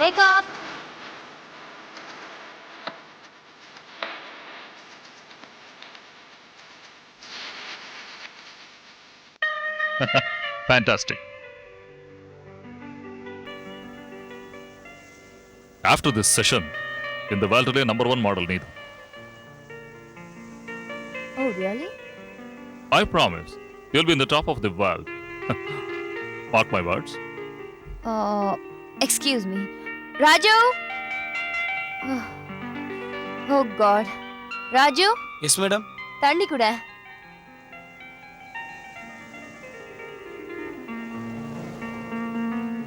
Wake up! Fantastic. After this session, in the world today, #1 model need. Oh, really? I promise, you'll be in the top of the world. Mark my words. Excuse me. Raju? Oh God. Raju? Yes, madam. தண்ணி கூட.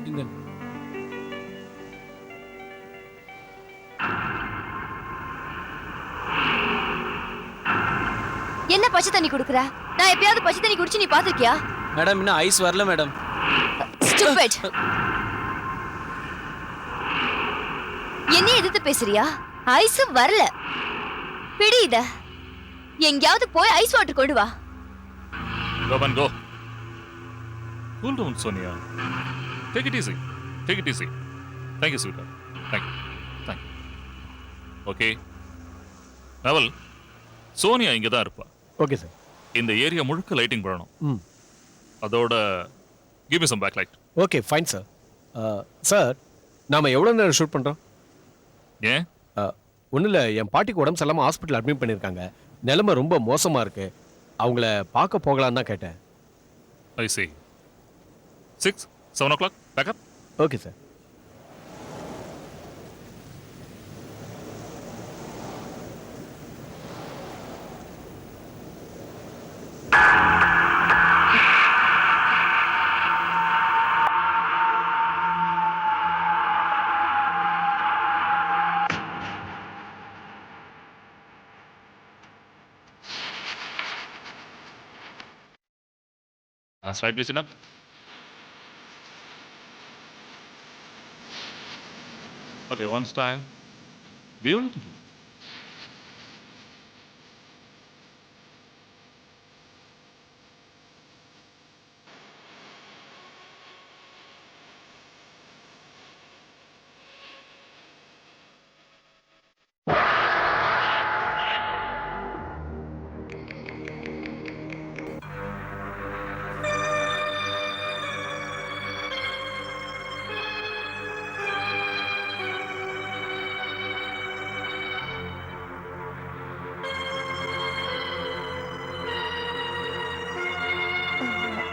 இங்க. என்ன பச்சை தண்ணி குடுக்குற? நான் எப்பயாவது பச்சை தண்ணி குடிச்சு நீ பாத்திருக்கியா? மேடம் இன்னும் ஐஸ் வரல மேடம். Stupid. என்ன எதிர்த்து பேசுறியா? ஐஸ் வரல. பிடி இத. எங்கயாவது போய் ஐஸ் வாட்டர் கொண்டு வா. Go and go. Cool down, Sonia. Take it easy. Take it easy. Thank you, sweetheart. Thank you. Thank you. Okay. Naval, Sonia இங்க தான் இருப்பா. Okay sir. இந்த ஏரியா முழுக்க லைட்டிங் பண்ணணும். அதோட give me some backlight. Okay fine sir. Sir நாம எவ்வளோ நேரம் ஷூட் பண்ணுறோம்? ஏன்? ஒன்றும் இல்லை, என் பாட்டிக்கு உடம்பு சரியில்லாமல் ஹாஸ்பிட்டல் அட்மிட் பண்ணியிருக்காங்க. நிலைமை ரொம்ப மோசமாக இருக்கு. அவங்கள பார்க்க போகலான்னு தான் கேட்டேன். I see. 6, 7 o'clock, back up. Okay sir. Right, listen up. Okay, one style. Beautiful.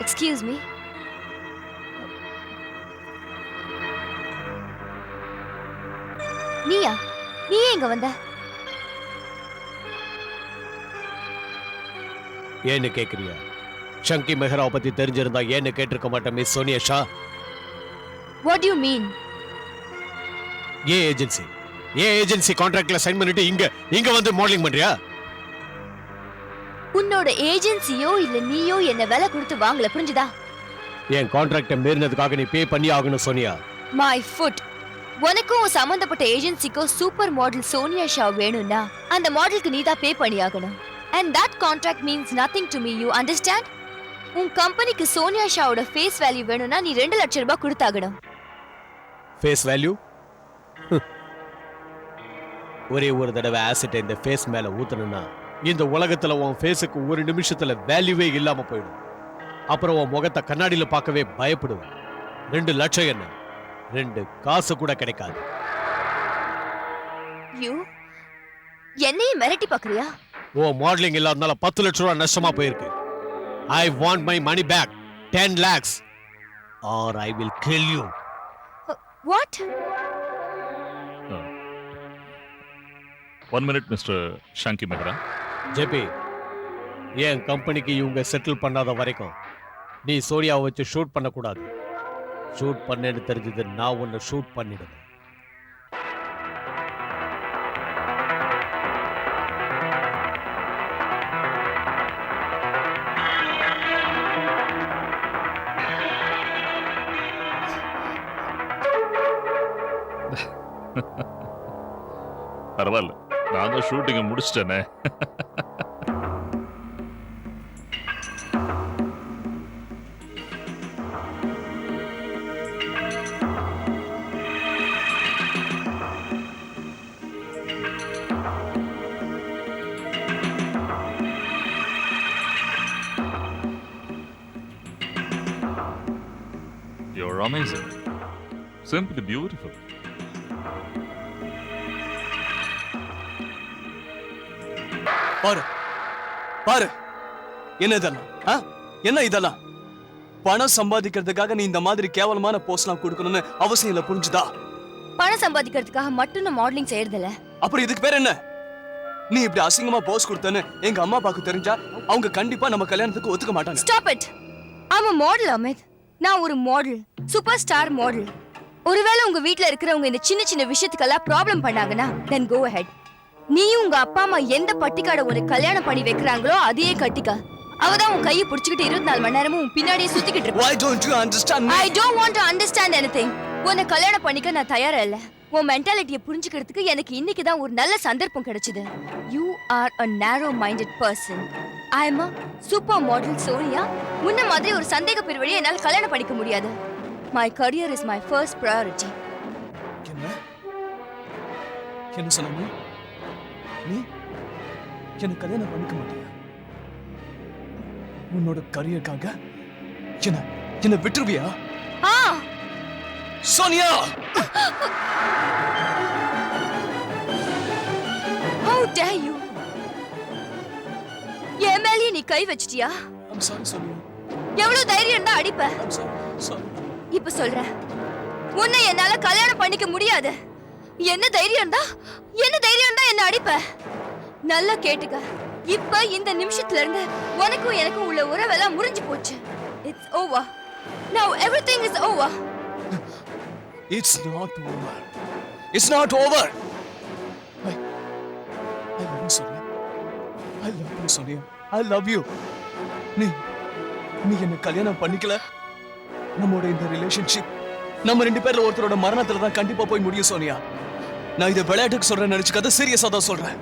Excuse me. நீயா? நீ எங்க வந்த? ஏன்னு கேட்குறியா? ஷங்கி மெஹ்ராவை பற்றி தெரிஞ்சிருந்தா ஏன்னு கேட்டிருக்க மாட்டேன் miss Sonia Shah. What do you mean? Agency கான்ட்ராக்ட்ல சைன் பண்ணிட்டு இங்க வந்து மாடலிங் பண்றியா? உன்னோட ஏஜென்சியோ இல்ல நீயோ என்ன விலை கொடுத்து வாங்கல, புரிஞ்சுதா? என் கான்ட்ராக்டை மீறினதுக்காக நீ பே பண்ணி ஆகணும் சோனியா. My foot. உனக்கும் சம்பந்தப்பட்ட ஏஜென்சிக்கோ சூப்பர் மாடல் சோனியா ஷா வேணும்னா அந்த மாடலுக்கு நீ தான் பே பண்ணி ஆகணும். And that contract means nothing to me, you understand? உன் கம்பெனிக்கு சோனியா ஷாவோட ஃபேஸ் வேல்யூ வேணும்னா நீ 2 லட்சம் ரூபாய் கொடுத்தாகணும். Face value? ஒரே ஒரு தடவை ஆசிட் இந்த ஃபேஸ் மேல ஊத்தணும்னா இந்த உலகத்துல உன் ஃபேஸுக்கு ஒரு நிமிஷத்துல வேல்யூவே இல்லாம போயிடும். அப்புறம் உன் முகத்தை கண்ணாடியில பார்க்கவே பயப்படுவேன். 2 லட்சம் என்ன 2 காசு கூட கிடைக்காது. என்னையும் மிரட்டி பாக்குறியா? ஓ மாடலிங் இல்லாதனால 10 லட்சம் ரூபாய் நஷ்டமா போயிருக்கு. I want my money back, 10 lakhs or I will kill you. What? 1 minute, Mr. Shanky Mehra. J P, என் கம்பெனிக்கு இவங்க செட்டில் பண்ணாத வரைக்கும் நீ சோனியாவை வச்சு ஷூட் பண்ணக்கூடாது. ஷூட் பண்ணேன்னு தெரிஞ்சது நான் உன்னை ஷூட் பண்ணிடுவேன். பரவாயில்ல, நான் தான் ஷூட்டிங்கை முடிச்சிட்டேனே. You're amazing. Simply beautiful. பாரு பாரு, என்ன இதெல்லாம்? என்ன இதெல்லாம்? பணம் சம்பாதிக்கிறதுக்காக நீ இந்த மாதிரி கேவலமான போஸ்ட்லாம் கொடுக்கணும்னு அவசியம் இல்ல, புரிஞ்சுதா? பணம் சம்பாதிக்கிறதுக்காக மட்டும் நான் மாடலிங் செய்யறதில்ல. அப்புறம் இதுக்கு பேர் என்ன? நீ இப்படி அசிங்கமா போஸ் கொடுத்தேன்னு எங்க அம்மா அப்பாவுக்கு தெரிஞ்சா அவங்க கண்டிப்பா நம்ம கல்யாணத்துக்கு ஒத்துக்க மாட்டாங்க. Stop it. I'm a model, Amit. நான் ஒரு மாடல், சூப்பர் ஸ்டார் மாடல். ஒருவேளை உங்க வீட்ல இருக்கிறவங்க இந்த சின்ன சின்ன விஷயத்துக்கெல்லாம் ப்ராப்ளம் பண்ணாங்கன்னா then go ahead. நீயும் உங்க அப்பா அம்மா எந்த பட்டிக்காட உனக்கு கல்யாணம் பண்ணி வைக்கிறாங்களோ அதையே கட்டிக்க. அவதான் உன் கையை பிடிச்சிக்கிட்டு 24 மணி நேரமும் உன் பின்னாடியே சுத்திக்கிட்டு இருப்பா. Why don't you understand me? I don't want to understand anything. உன்னை கல்யாணம் பண்ணிக்க நான் தயாரா இல்ல. உன் மென்டாலிட்டியை புரிஞ்சுக்கிறதுக்கு எனக்கு இன்னைக்கு தான் ஒரு நல்ல சந்தர்ப்பம் கிடைச்சது. You are a narrow-minded person. I am a super model Sonia. முன்ன மாதிரி ஒரு சந்தேக பிரிவழியை என்னால் கல்யாணம் பண்ணிக்க முடியாது. My career is my first priority. என்ன சொன்ன? நீ என்ன கல்யாணம் பண்ணிக்க மாட்டியா? உன்னோட கரியருக்காக என்ன விட்டுருவியா? சோனியா! How dare you? என் மேலேயே நீ கை வச்சிட்டியா? I'm sorry, Sonia. எவ்வளவு தைரியம் இருந்தா அடிப்ப? I'm sorry. இப்ப சொல்றேன், உன்னை என்னால கல்யாணம் பண்ணிக்க முடியாது. என்ன தைரியம் இருந்தா என்ன அடிப்ப? நல்லா கேட்டுக்க. இப்ப இந்த நிமிஷத்துல இருந்து உனக்கும் எனக்கும் உள்ள உறவெல்லாம் முறிஞ்சு போச்சு. It's over. Now everything is over. It's not over. It's not over. I love you, Sonia. I love you, Sonia. I love you. நீ என்ன கல்யாணம் பண்ணிக்கல, நம்மோட இந்த ரிலேஷன்ஷிப் நம்ம ரெண்டு பேர்ல ஒருத்தரோட மரணத்துல தான் கண்டிப்பா போய் முடியும், சோனியா. நான் இதை விளையாட்டுக்கு சொல்றேன்னு நினைச்சுக்காத, சீரியஸா தான் சொல்றேன்.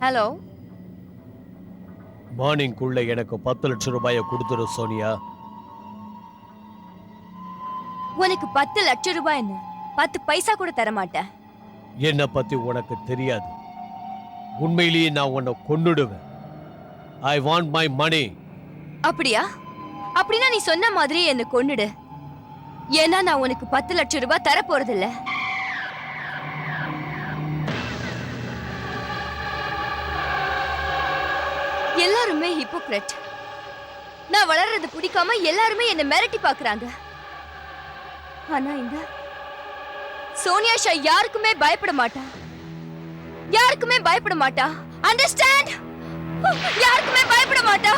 ஹலோ. மார்னிங்குள்ள எனக்கு 10 லட்சம் ரூபாயை கொடுத்துரு சோனியா. உனக்கு 10 லட்சம் ரூபாய் என்ன 10 பைசா கூட தர மாட்டேன். என்னை பத்தி உனக்கு தெரியாது. உண்மையிலேயே நான் உன்னை கொன்னுடுவேன். I want my money. அப்படின்னா நீ சொன்ன மாதிரியே என்ன கொன்னுடு. ஏன்னா நான் உனக்கு 10 லட்சம் ரூபாய் தர போறதில்ல. எல்லாருமே ஹிப்போக்ரட். நான் வளர்றது பிடிக்காம எல்லாருமே என்ன மிரட்டி பாக்குறாங்க. ஆனா இந்த சோனியா ஷா யாருக்குமே பயப்பட மாட்டா. அண்டர்ஸ்டாண்ட்? யாருக்குமே பயப்பட மாட்டா.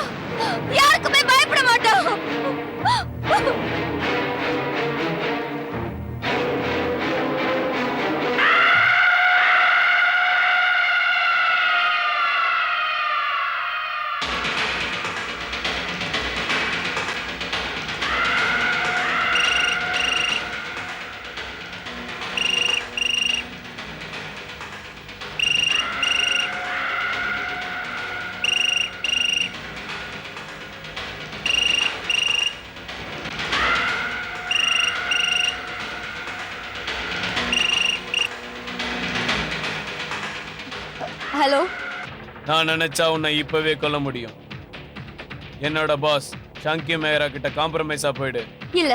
ஹலோ. நான் நினைச்சா உன்னை இப்பவே கொல்ல முடியும். என்னோட பாஸ் ஷங்கி மேயரா கிட்ட காம்ப்ரமைஸா போயிடு. இல்ல,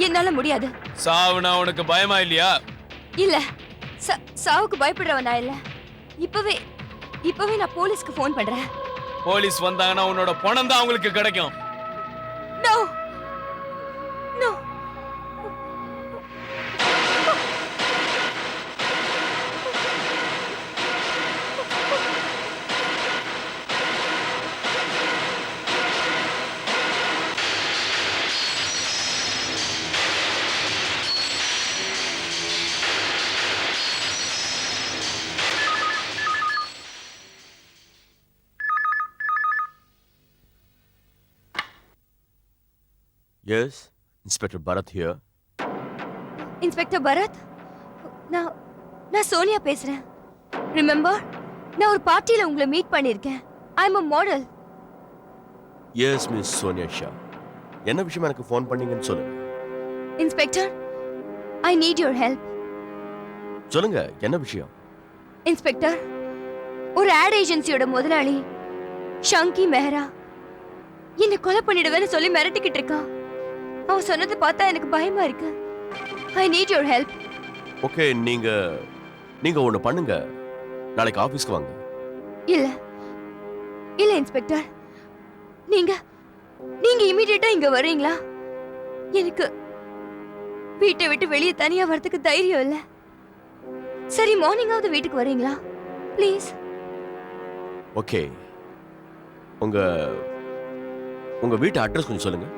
என்னால முடியாது. சாவுனா உனக்கு பயமா இல்லையா? இல்ல, சாவுக்கு பயப்படுறவனா இல்ல. இப்பவே நான் போலீஸ்க்கு ஃபோன் பண்றேன். போலீஸ் வந்தாங்கன்னா உன்னோட பணம் தான் அவங்களுக்கு கிடைக்கும். No. Yes, Inspector Bharat here. Inspector Bharat, நான் நான் சோனியா பேசுறேன். ரிமெம்பர், நான் ஒரு பார்ட்டியில உங்களை மீட் பண்ணியிருக்கேன். I am a model. S miss Sonia Shah, என்ன விஷயம் எனக்கு ஃபோன் பண்ணீங்கன்னு சொல்லுங்க. Inspector, I need your help. சொல்லுங்க, என்ன விஷயம்? இன்ஸ்பெக்டர், ஒரு ஆட் ஏஜென்சியோட முதலாளி ஷங்கி மெஹரா என்னை கொலை பண்ணிடுவேன்னு சொல்லி மிரட்டிக்கிட்டு இருக்கான். அவன் சொன்னதை பார்த்தா எனக்கு பயமா இருக்கு. I need your help. Okay, நீங்க ஒண்ணு பண்ணுங்க, நாளைக்கு ஆபீஸ்க்கு வாங்க. இல்ல இல்ல இன்ஸ்பெக்டர், நீங்க நீங்க இமிடியேட்டா இங்க வர்றீங்களா? எனக்கு வீட்டை விட்டு வெளியே தனியா வரதுக்கு தைரியம் இல்ல. சரி, மார்னிங்காவது வீட்டுக்கு வரீங்களா ப்ளீஸ்? ஓகே, உங்க வீட்டு அட்ரஸ் கொஞ்சம் சொல்லுங்க.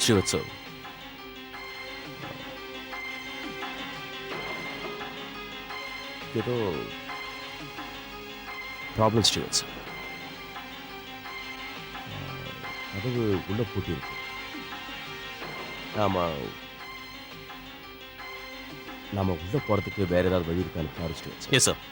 ஸ்ரீவத்சவ், ஏதோ ப்ராப்ளம் ஸ்ரீவத்சவ். கதவு உள்ள பூட்டி இருக்கு. நாம உள்ள போறதுக்கு வேற ஏதாவது வழி இருக்கான்னு பாரு ஸ்ரீவத்சவ். Yes sir.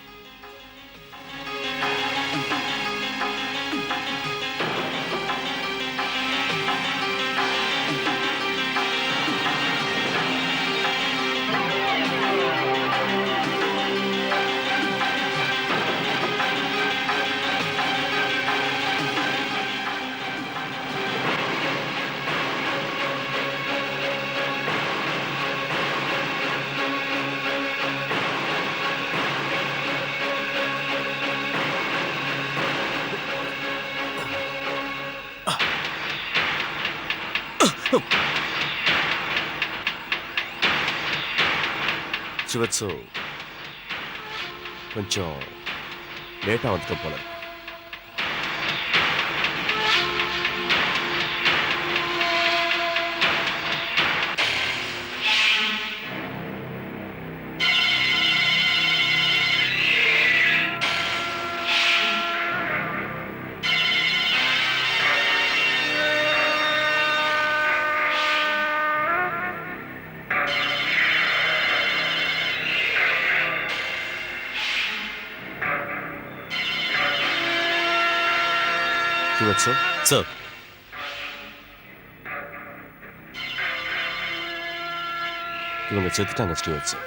ஸ்ரீவத்சவ், கொஞ்சம் லேட்டாக வந்துட்டு போல. ஸ்ரீவத்சவ் சார். இவங்க செத்துட்டாங்க ஸ்ரீவத்சவ்.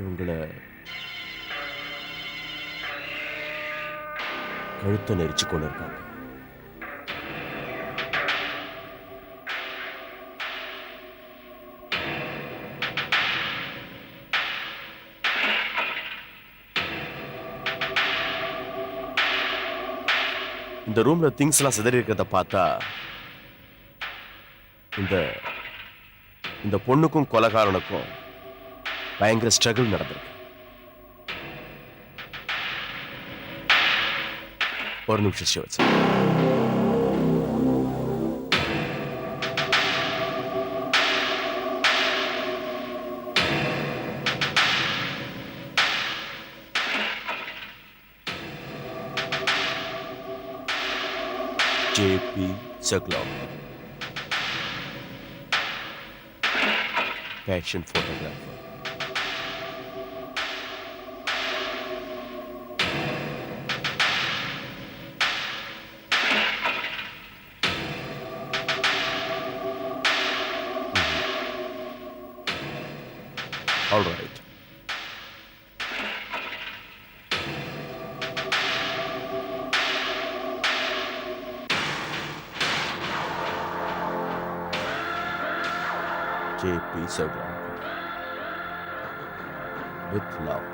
இவங்கள கழுத்தை நெரிச்சு கொண்டு இருக்காங்க. இந்த ரூம்ல திங்ஸ் எல்லாம் சிதறி இருக்கிறத பார்த்தா இந்த பொண்ணுக்கும் கொலைகாரனுக்கும் பயங்கர ஸ்ட்ரகிள் நடந்திருக்கு. ஒரு நிமிஷம் Srivatsav. JP Zaglov, fashion photographer. All right. JP Zaglov. With love.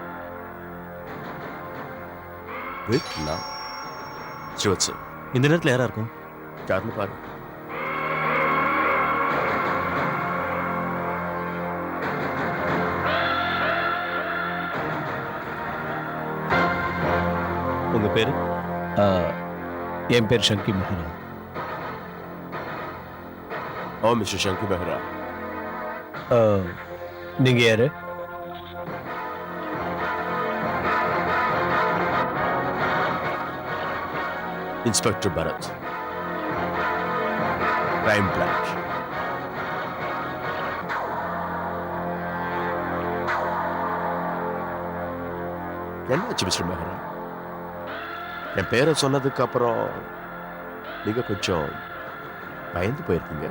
With love. சிவச்சு, இந்த நேரத்தில் யாரா இருக்கும்? யாருன்னு பாரு. உங்க பேரு? என் பேர் ஷங்கி மெஹரா. Oh mister Shanky Mehra. நீங்க யாரு? Inspector Bharat, crime branch. என்னாச்சு மிஸ்டர் மெஹ்ரா? என் பேரை சொன்னதுக்கு அப்புறம் நீங்க கொஞ்சம் பயந்து போயிருக்கீங்க.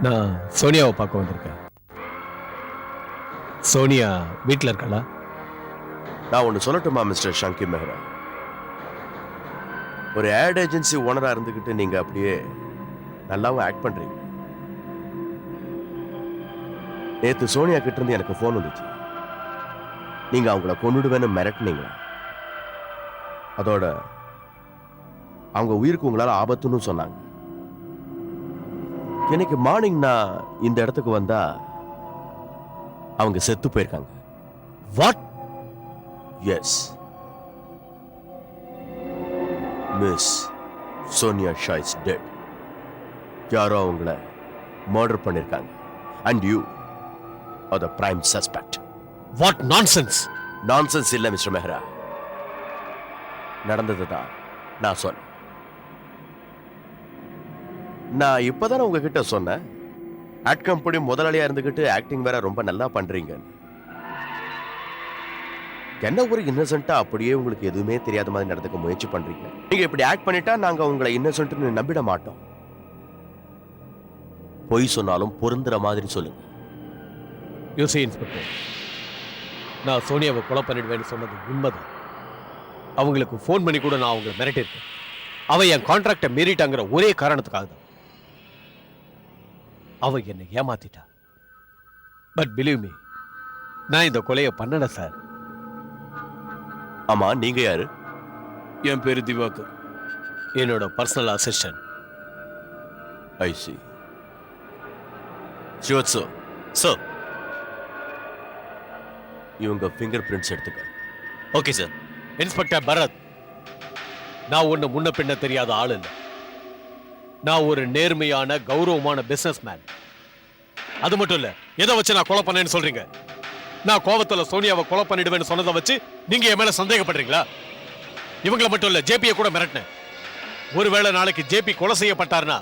நான் சோனியாவை பார்க்க வந்திருக்கேன். சோனியா வீட்டில் இருக்காளா? நான் ஒன்று சொல்லட்டுமா மிஸ்டர் ஷங்கி மெஹ்ரா? ஒரு ஆட் ஏஜென்சி ஓனரா இருந்துகிட்டு நீங்க அப்படியே நல்லாவும் ஆக்ட் பண்றீங்க. நேத்து சோனியா கிட்ட இருந்து எனக்கு ஃபோன் வந்துச்சு. நீங்க அவங்கள கொன்னுடுவேன்னு மிரட்டினீங்களா? அதோட அவங்க உயிருக்கு உங்களால ஆபத்துன்னு சொன்னாங்க. இன்னைக்கு மார்னிங் நான் இந்த இடத்துக்கு வந்தா அவங்க செத்து போயிருக்காங்க. What? Yes, miss Sonia Shah is dead. யாரோ அவங்கள மர்டர் பண்ணிருக்காங்க. And you are the prime suspect. What nonsense? Nonsense இல்ல மிஸ்டர் மெஹ்ரா, நடந்ததுதான் நான் சொன்னேன். நான் இப்பதானே உங்ககிட்ட சொன்னேன், ஆட் கம்பெனி முதலாளியா இருந்துகிட்டு ஆக்டிங் வேற ரொம்ப நல்லா பண்றீங்க. என்ன ஒரு இன்னசென்ட்டா அப்படியே உங்களுக்கு எதுவுமே தெரியாத மாதிரி நடந்துக்க முயற்சி பண்றீங்க. நீங்க இப்படி ஆக்ட் பண்ணிட்டா நாங்க உங்களை இன்னசென்ட்னு நம்பிட மாட்டோம். பொய் சொன்னாலும் பொருந்துற மாதிரி சொல்லுங்க. யூசி இன்ஸ்பெக்டர், நான் சோனியாவை கொலை பண்ணிடுவேன்னு சொன்னது உண்மைதான். அவங்களுக்கு ஃபோன் பண்ணி கூட நான் அவங்களை மிரட்டிருக்கேன். அவ என் கான்ட்ராக்டை மீறிட்டாங்கிற ஒரே காரணத்துக்காக தான். அவ என்னை ஏமாத்திட்டா. பட் பிலீவ் மீ, நான் இந்த கொலையை பண்ணல சார். ஆமா, நீங்க யாரு? என் பேரு திவாகர். என்னோட பர்சனல் அசிஸ்டன்ட். ஐ சி. சிவத்சு சார். இவங்க ஃபிங்கர் பிரிண்ட்ஸ் எடுத்துக்க. Okay sir. இன்ஸ்பெக்டர் பரத், நான் ஒண்ணு முன்ன பின்ன தெரியாத ஆள் இல்லை. நான் ஒரு நேர்மையான கௌரவமான பிசினஸ் மேன். அது மட்டும் இல்ல, எதை வச்சு நான் கொலை பண்ணேன்னு சொல்றீங்க? நான் கோவத்துல சோனியாவை கொலை பண்ணிடுவேன்னு சொன்னதை வச்சு நீங்க என் மேல சந்தேகப்படுறீங்களா? இவங்களை மட்டும் இல்ல, ஜேபியை கூட மிரட்டினேன். ஒருவேளை நாளைக்கு ஜேபி கொலை செய்யப்பட்டார்னா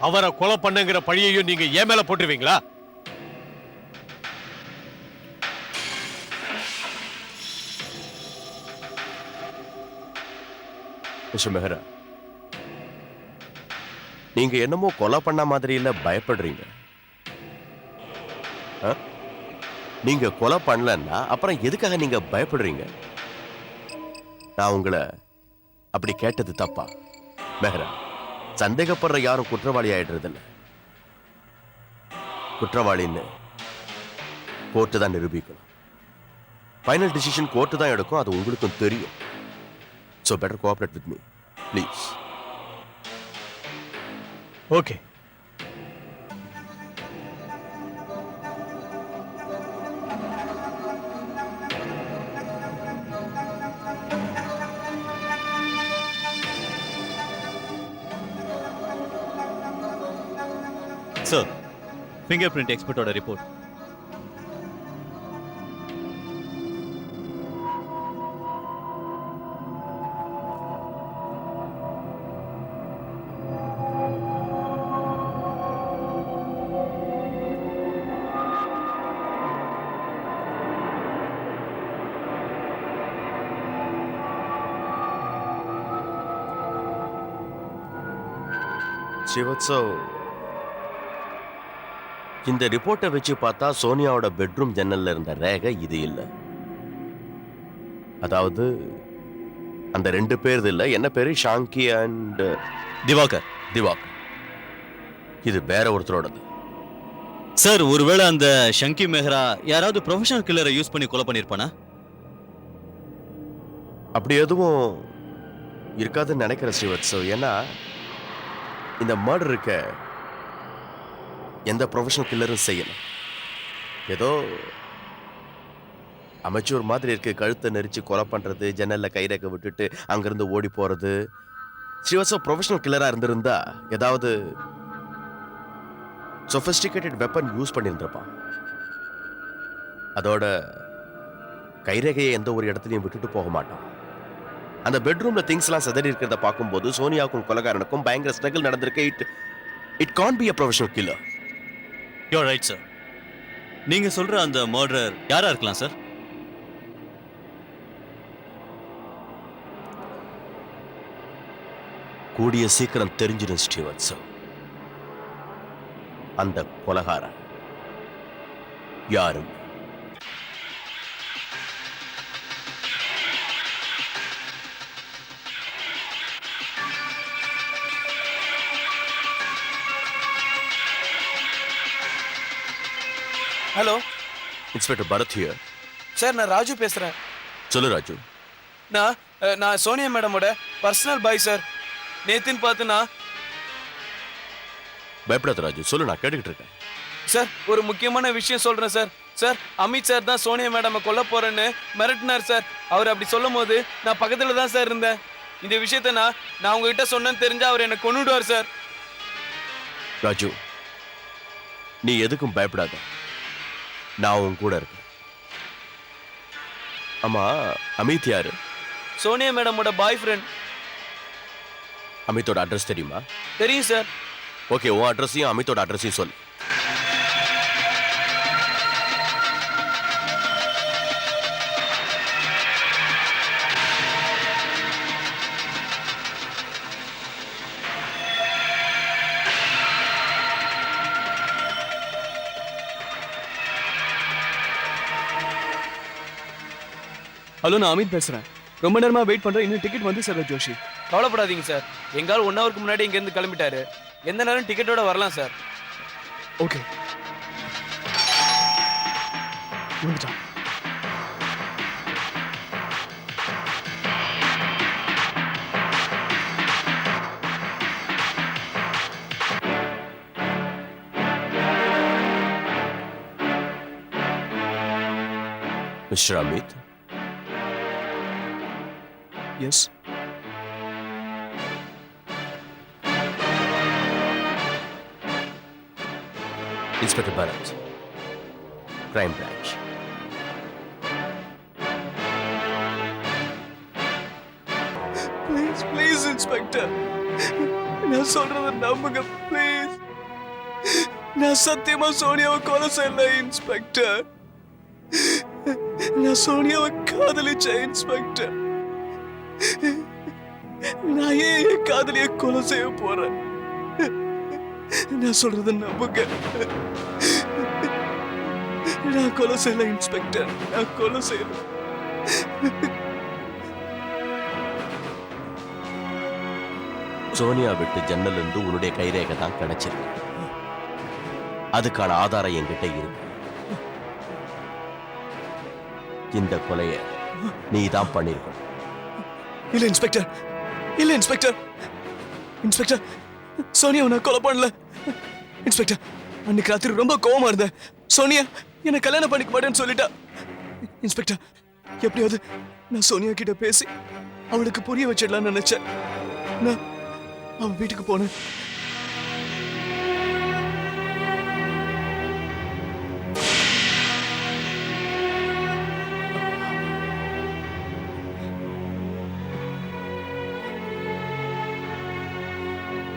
அவரை கொலை பண்ணுங்கிற பழியையும் நீங்க என் மேல போட்டுருவீங்களா? மிஸ்டர் மெஹ்ரா, நீங்க என்னமோ கொலை பண்ண மாதிரி இல்ல பயப்படுறீங்க. நீங்க கொலை பண்ணலன்னா அப்புறம் எதுக்காக நீங்க பயப்படுறீங்க? நான் உங்களை அப்படி கேட்டது தப்பா? மெஹ்ரா, சந்தேகப்படுற யாரும் குற்றவாளி ஆயிடுறதில்ல. குற்றவாளின்னு கோர்ட்டு தான் நிரூபிக்கணும். ஃபைனல் டிசிஷன் கோர்ட்டு தான் எடுக்கும். அது உங்களுக்கும் தெரியும். So better cooperate with me, please. Okay. Sir, finger print எக்ஸ்பர்ட்டோட ரிப்போர்ட். சிவத்சோ, இந்த ரிப்போர்ட்டை வச்சு பார்த்தா சோனியாவோட பெட்ரூம் ஜன்னல்ல இருந்த ரேகை இது இல்ல. அதாவது அந்த ரெண்டு பேர் இல்ல, என்ன பேரு? ஷாங்கி அண்ட் திவாகர். திவாகர். இது வேற ஒருத்தரோடது. சார் ஒருவேளை அந்த ஷங்கி மெஹ்ரா யாராவது ப்ரொஃபஷனல் கில்லரை யூஸ் பண்ணி கொலை பண்ணியிருப்பானா? அப்படி எதுவும் இருக்காதுன்னு நினைக்கிற ஸ்ரீவத். ஸோ ஏன்னா இந்த மர்டர் இருக்க எந்த ப்ரொஃபஷனல் கில்லரும் செய்யல. ஏதோ அமைச்சூர் மாதிரி இருக்கு. கழுத்தை நெரிச்சு கொலை பண்றது, ஜன்னல்ல கைரேக்க விட்டுட்டு அங்கிருந்து ஓடி போறது. ஸ்ரீவத்ஸோ ப்ரொஃபஷனல் கில்லரா இருந்திருந்தா ஏதாவது சொஃபிஸ்டிகேட்டட் வெப்பன் யூஸ் பண்ணியிருந்திருப்பான். அதோட கைரேகையை எந்த ஒரு இடத்துலையும் விட்டுட்டு போக மாட்டான். அந்த பெட்ரூம்ல திங்ஸ் எல்லாம் சதறி இருக்கிறத பார்க்கும்போது சோனியாவுக்கும் கொலைகாரனுக்கும் பயங்கர ஸ்ட்ரகிள் நடந்திருக்கு. It can't be a professional killer. You are right sir. நீங்க சொல்ற அந்த மர்டரர் யாரா இருக்கலாம் சார்? கூடிய சீக்கிரம் தெரிஞ்சிடும் ஸ்ரீவத்ஸ். அந்த கொலைகாரன் யாரும். Hello inspector Bharat here. Sir, நான் ராஜு பேசுறேன். சொல்லு ராஜு. நான் சோனியா மேடமோட பர்சனல் பாய் சார். நேத்துன்னு பார்த்துனா பயப்படாத ராஜு, சொல்லு, நான் கேட்டுக்கிட்டு இருக்கேன். சார், ஒரு முக்கியமான விஷயம் சொல்றேன் சார். சார், அமித் சார் தான் சோனியா மேடமை கொல்ல போறேன்னு மிரட்டினார் சார். அவர் அப்படி சொல்லும் போது நான் பக்கத்துல தான் சார் இருந்தேன். இந்த விஷயத்த நான் உங்ககிட்ட சொன்னேன்னு தெரிஞ்சா அவர் என்னை கொன்னுடுவார் சார். ராஜு, நீ எதுக்கும் பயப்படாத, நான் உன் கூட இருக்கேன். ஆமா, அமித் யாரு? சோனியா மேடமோட பாய் ஃப்ரெண்ட். அமித்தோட அட்ரஸ் தெரியுமா? தெரியும் சார். ஓகே, உன் அட்ரஸையும் அமித்தோட அட்ரஸையும் சொல்லு. ஹலோ, நான் அமித் பேசுறேன். ரொம்ப நேரமா வெயிட் பண்றேன். இன்னும் டிக்கெட் வந்து சார் ஜோஷி. கவலைப்படாதீங்க சார். எங்கால் 1 ஹவருக்கு முன்னாடி இங்கேருந்து கிளம்பிட்டாரு. எந்த நேரம் டிக்கெட்டோட வரலாம் சார். ஓகே, வந்துட்டான். Mister Amit. Yes. Inspector Bharat, Crime Branch. Please inspector, நான் சொல்றத நம்புங்க ப்ளீஸ். நான் சத்தியமா சோனியாவை கொலை செய்யல இன்ஸ்பெக்டர். நான் சோனியாவை காதலிச்சேன் இன்ஸ்பெக்டர். நான் ஏன் என் காதலிய கொலை செய்ய போறேன்? நான் சொல்றத நம்புங்க. நான் கொலை செய்யல இன்ஸ்பெக்டர், நான் கொலை செய்யல. சோனியா விட்டு ஜன்னல் இருந்து உன்னுடைய கைரேகை தான் கிடைச்சிருக்கு. அதுக்கான ஆதாரம் என்கிட்ட இருக்கு. இந்த கொலைய நீ தான் பண்ணிருக்கணும். இல்ல இன்ஸ்பெக்டர், இல்ல இன்ஸ்பெக்டர். இன்ஸ்பெக்டர், சோனியாவை நான் கொலை பண்ணல இன்ஸ்பெக்டர். அன்னைக்கு ராத்திரி ரொம்ப கோவமா இருந்தேன். சோனியா என்னை கல்யாணம் பண்ணிக்க மாட்டேன்னு சொல்லிட்டா இன்ஸ்பெக்டர். எப்படியாவது நான் சோனியா கிட்ட பேசி அவளுக்கு புரிய வச்சிடலாம்னு நினைச்சேன். நான் அவ வீட்டுக்கு போனேன்.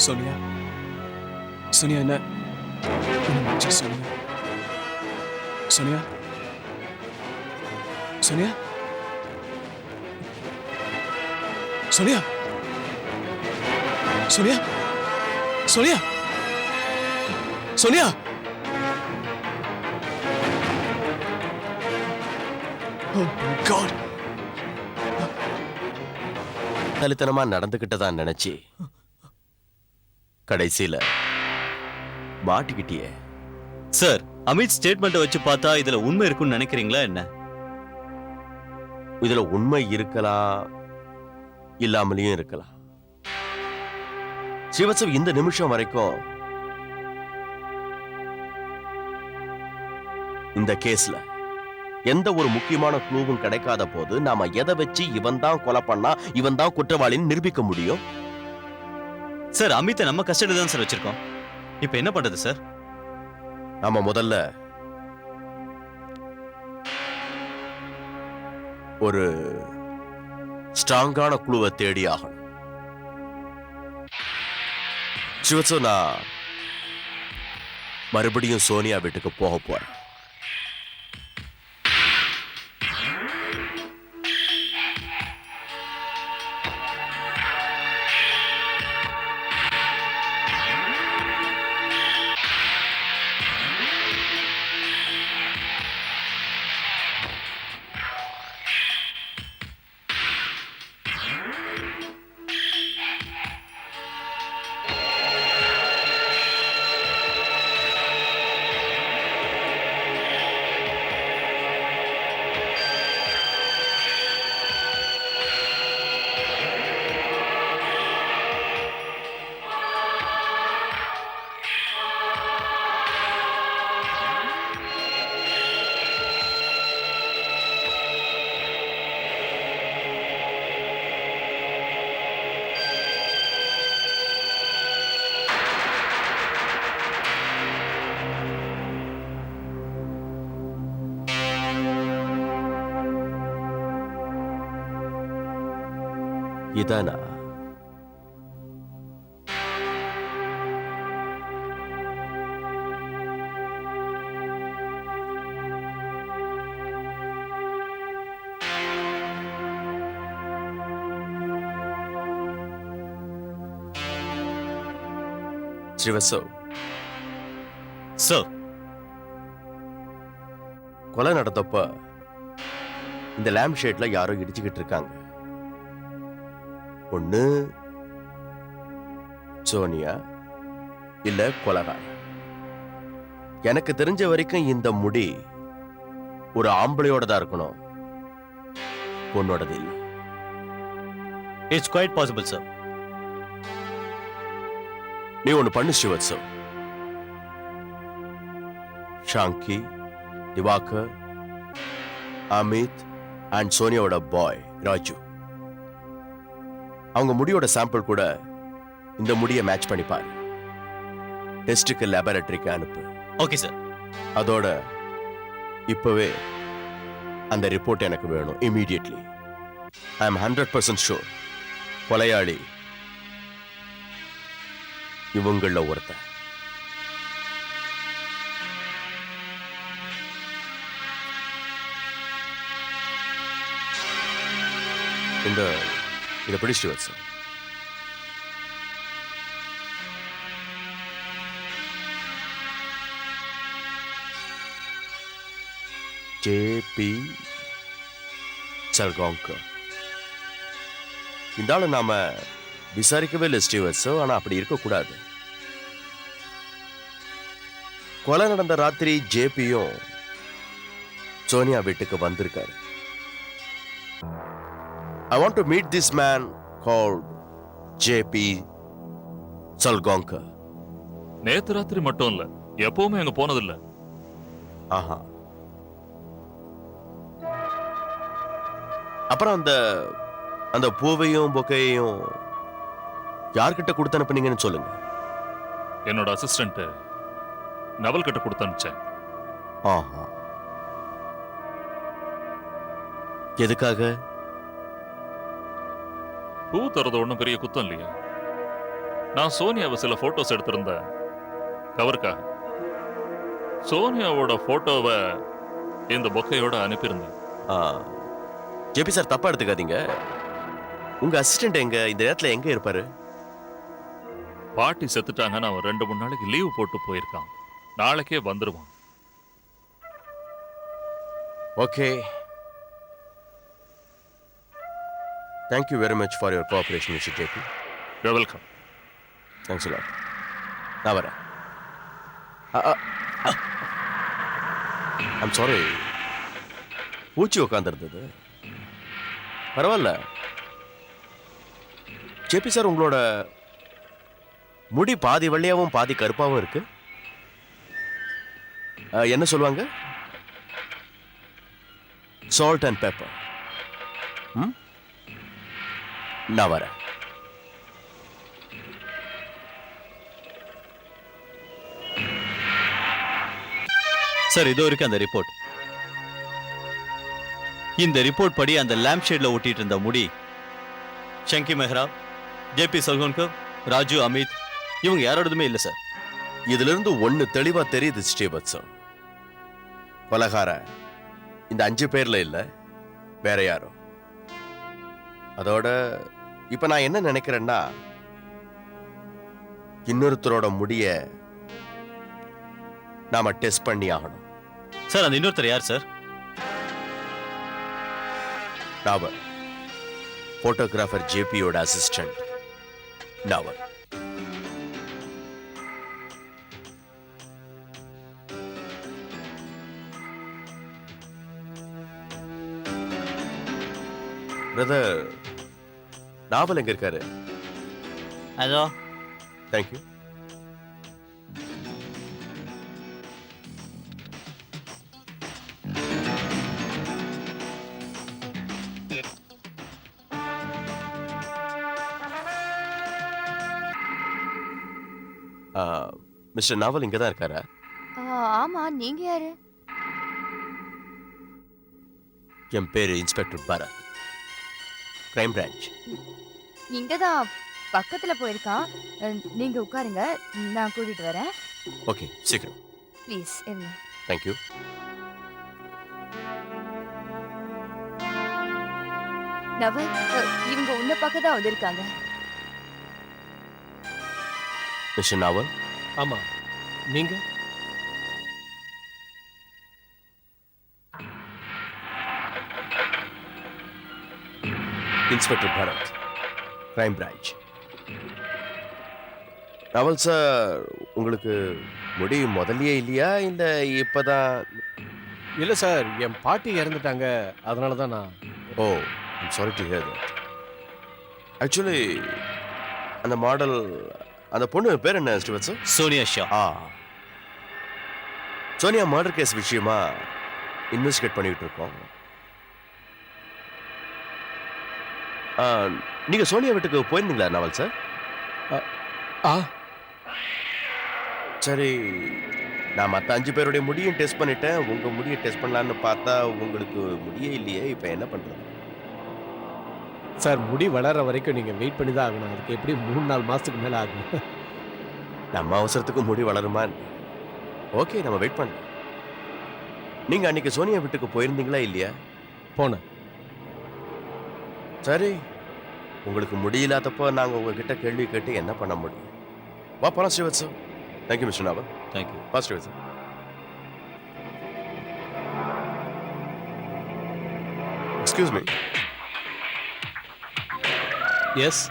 சோனியா, சோனியா என்ன Sonia, Sonia, Sonia, Sonia, Sonia, Sonia, Sonia. Oh my God. தலித்தனமா நடந்துகிட்டதா நினைச்சு கடைசியில மாட்டிக்கிட்டியே. சார், அமித் ஸ்டேட்மெண்ட்டை வச்சு பார்த்தா இதுல உண்மை இருக்குன்னு நினைக்கிறீங்களா என்ன? இதுல உண்மை இருக்கலாம், இல்லாமலேயும் இருக்கலாம். ஸ்ரீவத்சவ் இந்த நிமிஷம் வரைக்கும் இந்த கேஸ்ல எந்த ஒரு முக்கியமான க்ளூவும் கிடைக்காத போது நாம எதை வச்சு இவன் தான் கொலை பண்ணா, இவன் தான் குற்றவாளின்னு நிரூபிக்க முடியும்? சார் அமித்தை நம்ம கஸ்டடி தான் சார் வச்சிருக்கோம். இப்போ என்ன பண்றது சார்? நாம முதல்ல ஒரு ஸ்ட்ராங்கான குழுவை தேடி ஆகணும். ஸ்ரீவத்சவ், நான் மறுபடியும் சோனியா வீட்டுக்கு போக போறேன். இதானா? ஸ்ரீவத்சவ், சார் கொலை நடந்தப்ப இந்த லேம்ப் ஷேட்ல யாரோ இடிச்சுக்கிட்டு இருக்காங்க. ஒண்ணு சோனியா, இல்ல கொலகாரி. எனக்கு தெரிஞ்ச வரைக்கும் இந்த முடி ஒரு ஆம்பளையோட தான் இருக்கணும், பொண்ணோடது இல்லை. It's quite possible sir. நீ ஒண்ணு பண்ணு ஸ்ரீவத்சவ். ஷாங்கி, திவாகர், அமித் அண்ட் சோனியாவோட பாய் ராஜு, அவங்க முடியோட சாம்பிள் கூட இந்த முடியை மேட்ச் பண்ணி பாரு. டெஸ்டுக்கு லேபரட்டரிக்கு அனுப்பு. Okay sir. அதோட இப்பவே அந்த ரிப்போர்ட் எனக்கு வேணும், இமீடியட்லி. ஐ எம் 100% ஷூர் கொலையாளி இவங்கள ஒருத்தன். இதை பிடிச்சிட்டு வச்சு ஜேபி சல்காங்கர். இந்த ஆளு நாம விசாரிக்கவே இல்லை ஸ்டீவர்ஸோ, ஆனா அப்படி இருக்கக்கூடாது. கொலை நடந்த ராத்திரி ஜேபியும் சோனியா வீட்டுக்கு வந்திருக்காரு. I want to meet this man called JP Salgaonkar. நேத்து ராத்திரி மட்டும் இல்ல, எப்பவுமே அங்க போனதில்ல. ஆஹா. அப்புறம் அந்த பூவையும் பொக்கையையும் யார்கிட்ட கொடுத்து அனுப்புனீங்கன்னு சொல்லுங்க. என்னோட அசிஸ்டன்ட் நவல் கிட்ட கொடுத்து அனுப்பிச்சேன். ஆஹா. எதுக்காக? பூ தரது ஒண்ணும் பெரிய குத்தம் இல்லையா? நான் சோனியாவை சில போட்டோஸ் எடுத்திருந்தேன் கவருக்காக. சோனியாவோட போட்டோவை இந்த பொக்கையோட அனுப்பியிருந்தேன். ஜேபி சார், தப்பா எடுத்துக்காதீங்க. உங்க அசிஸ்டன்ட் எங்க இந்த நேரத்துல எங்க இருப்பாரு? பாட்டி செத்துட்டாங்கன்னு அவன் 2-3 நாளைக்கு லீவு போட்டு போயிருக்கான். நாளைக்கே வந்துருவான். Okay. Thank you very much for your cooperation, Mr. JP. You're welcome. Thanks a lot. நான் வரேன். ஐம் சாரி, பூச்சி உட்காந்துருந்தது. பரவாயில்ல. ஜேபி சார், உங்களோட முடி பாதி வெள்ளையாவும் பாதி கருப்பாவும் இருக்கு. என்ன சொல்லுவாங்க? Salt and pepper. நான் வரேன். சார், இதோ இருக்கு அந்த ரிப்போர்ட். இந்த ரிப்போர்ட் படி அந்த லேம்ப் ஷேட்ல ஒட்டிட்டு இருந்த முடி ஷங்கி மெஹ்ரா, ஜேபி சல்கோன்கர், ராஜு, அமித் இவங்க யாரோடதுமே இல்லை சார். இதுல இருந்து ஒண்ணு தெளிவா தெரியுது ஸ்ரீவத்சம். கொலகார இந்த 5 பேர்ல இல்ல, வேற யாரோ. அதோட இப்ப நான் என்ன நினைக்கிறேன்னா, இன்னொருத்தரோட முடிய நாம டெஸ்ட் பண்ணி ஆகணும். சார், அந்த இன்னொருத்தர் யார் சார்? நாவல், போட்டோகிராஃபர் ஜேபியோட அசிஸ்டன்ட் நாவல். பிரதர், நாவல் எங்க இருக்காரு? அதோ. தேங்க்யூ. மிஸ்டர் நாவல் இங்க தான் இருக்காரா? ஆமா, நீங்க யாரு? என் பேரு இன்ஸ்பெக்டர் பரத், கிரைம் பிரான்ச். இங்கதான் பக்கத்துல போயிருக்கான். நீங்க உட்காருங்க, நான் கூட்டிட்டு வரேன். ஓகே, சீக்கிரம். ப்ளீஸ் இருங்க. தேங்க்யூ. நவல், இவங்க உன்னை பார்க்க தான் வந்திருக்காங்க. மிஸ்டர் நாவல். ஆமா, நீங்க? Inspector Bharat, crime branch. Naval sir, உங்களுக்கு முடி முதல்லயே இல்லையா, இல்ல இப்பதான்? இல்ல சார், என் பாட்டி இறந்துட்டாங்க, அதனால தான் நான். Oh, I'm sorry to hear that. Actually அந்த மாடல், அந்த பொண்ணு பேர் என்ன ஸ்ரீவத்சம்? சோனியா ஷா. சோனியா மர்டர் கேஸ் விஷயமா இன்வெஸ்டிகேட் பண்ணிட்டு இருக்கோம். நீங்க சோனியா வீட்டுக்கு போயிருந்தீங்களா நாவல் சார்? சரி, நான் மற்ற 5 பேருடைய முடியும் டெஸ்ட் பண்ணிட்டேன். உங்க முடியை டெஸ்ட் பண்ணலான்னு பார்த்தா உங்களுக்கு முடியே இல்லையே. இப்போ என்ன பண்றது சார்? முடி வளர்ற வரைக்கும் நீங்க வெயிட் பண்ணி தான் ஆகணும். அதுக்கு எப்படி 3-4 மாசத்துக்கு மேல ஆகும். நம்ம அவசரத்துக்கு முடி வளருமா? ஓகே, நம்ம வெயிட் பண்ணலாம். நீங்க அன்னைக்கு சோனியா வீட்டுக்கு போயிருந்தீங்களா இல்லையா? போனேன். சரி, உங்களுக்கு முடியலாதப்போ நாங்கள் உங்ககிட்ட கேள்வி கேட்டு என்ன பண்ண முடியும்? வா போலாம் ஸ்ரீவத்சம். தேங்க்யூ மிஸ்டர் நாவல். தேங்க்யூ. வா ஸ்ரீவத்சம். Excuse me. எஸ்.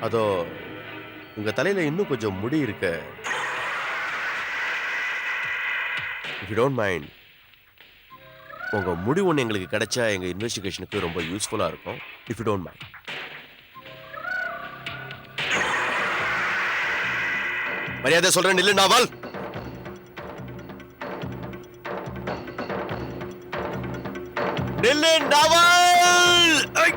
அதோ உங்க தலையில இன்னும் கொஞ்சம் முடி இருக்கு. If you don't mind, உங்க முடி ஒன்று எங்களுக்கு கிடைச்சா எங்க இன்வெஸ்டிகேஷனுக்கு ரொம்ப யூஸ்ஃபுல்லா இருக்கும். If you don't mind. மரியாதை சொல்றேன், நில்லு நாவல். நில்லு நாவல். ஐ!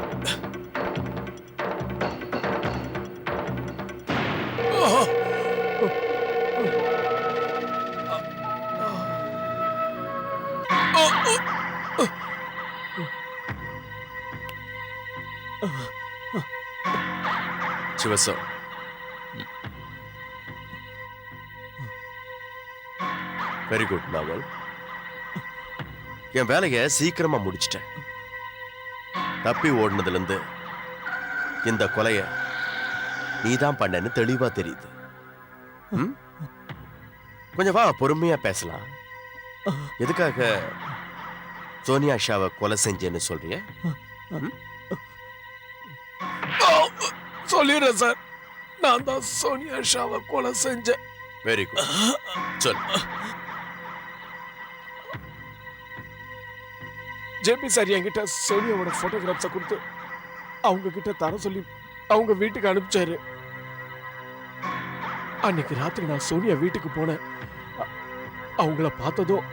சிவசம், வெரி குட் நாவல். என் வேலையை சீக்கிரமா முடிச்சிட்டேன். தப்பி ஓடுனதுல இருந்து இந்த கொலைய நீதான் பண்ணன்னு தெளிவா தெரியுது. கொஞ்சம் வா, பொறுமையா பேசலாம். எதுக்காக சோனியா ஷாவை கொலை செஞ்சேன்னு சொல்றிய? சொல்லிடுறேன் சார். நான் தான் சோனியா ஷாவை கொலை செஞ்சேன். Very good. சொல். ஜேபி சார் என்கிட்ட சோனியாவோட போட்டோகிராஃப்ஸை கொடுத்து அவங்க கிட்ட தர சொல்லி அவங்க வீட்டுக்கு அனுப்பிச்சாரு. அன்னைக்கு ராத்திரி நான் சோனியா வீட்டுக்கு போனேன். அவங்கள பார்த்ததும்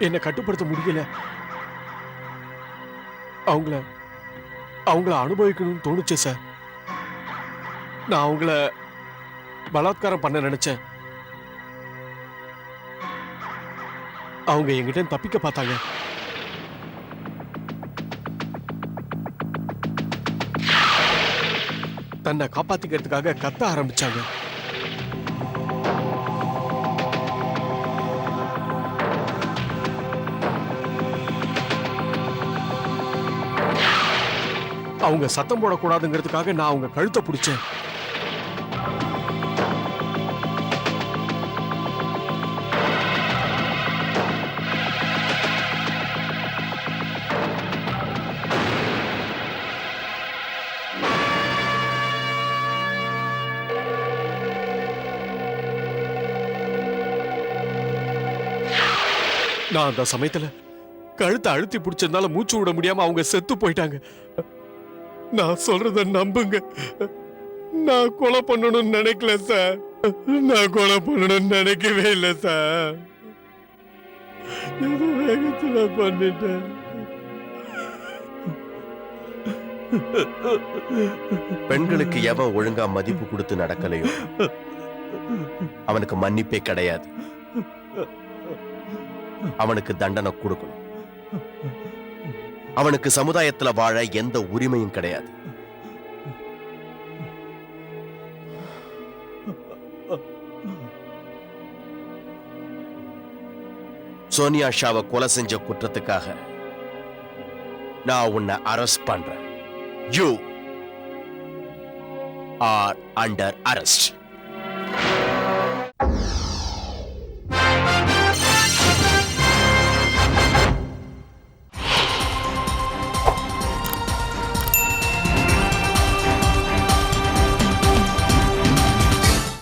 என்னை கட்டுப்படுத்த முடியல. அவங்கள அனுபவிக்கணும்னு தோணுச்சு சார். நான் அவங்கள பலாத்காரம் பண்ண நினைச்சேன். அவங்க என்கிட்ட தப்பிக்க பார்த்தாங்க. தன்னை காப்பாத்திக்கிறதுக்காக கத்த ஆரம்பிச்சாங்க. அவங்க சத்தம் போடக்கூடாதுங்கிறதுக்காக நான் அவங்க கழுத்தை பிடிச்சேன். நான் அந்த சமயத்துல கழுத்தை அழுத்தி பிடிச்சதுனால மூச்சு விட முடியாம அவங்க செத்து போயிட்டாங்க. நான் சொல்றத நம்புங்க. நான் கொலை பண்ணணும்னு நினைக்கல சார். நான் கொலை பண்ணணும்னு நினைக்கவே இல்லை சார். வேகத்துல பண்ணிட்டேன். பெண்களுக்கு எவன் ஒழுங்கா மதிப்பு கொடுத்து நடக்கலையோ அவனுக்கு மன்னிப்பே கிடையாது. அவனுக்கு தண்டனை கொடுக்கணும். அவனுக்கு சமுதாயத்துல வாழ எந்த உரிமையும் கிடையாது. சோனியா ஷாவை கொலை செஞ்ச குற்றத்துக்காக நான் உன்னை அரெஸ்ட் பண்றேன். You are under arrest.